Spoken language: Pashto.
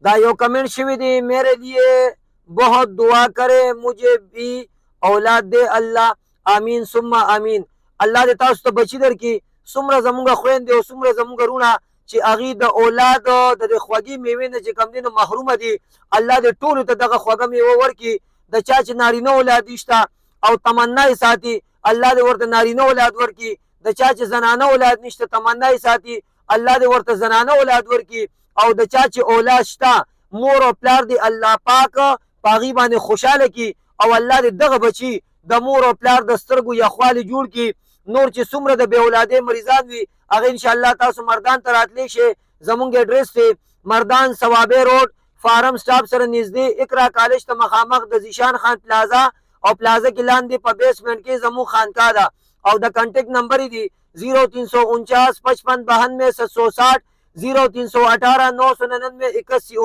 دا یو کمنٹ شوی دی، میرے لیے بہت دعا کرے، مجھے بھی اولاد دے اللہ، آمین ثم آمین. الله دې تاسو ته بچی درکړي. څومره زمونږ خویندې او څومره زمونږ وروڼه چې هغې د اولاد د دې خوږې میوې نه چې کوم دي نو محرومه دي، الله دې ټولو ته دغه خوږه میوه ورکړي. د چا چې نارینه اولاد نشته او تمنا یې ساتي، الله دې ورته نارینه اولاد ورکړي. د چا چې زنانه اولاد نشته، تمنا یې ساتي، الله دې ورته زنانه اولاد ورکړي. او د چا چې اولاد شته، مور او پلار دې الله پاک په هغې باندې خوشحاله کړي او الله دې دغه بچي د مور او پلار د سترګو یخوالي جوړ کړي. نور چې څومره د بې اولادۍ مریضان وي هغه انشاءالله تاسو مردان ته راتلی شئ. زمونږ اډرس دی مردان ثوابې روډ، فارم سټاپ سره نږدې اقرا کالج ته مخامخ د ذیشان خان پلازا او پلازا کې لاندې په بیسمنټ کې زموږ خانقاه ده. او د کنټیکټ نمبر یې دی 0349 55 92 760 0318 999 81.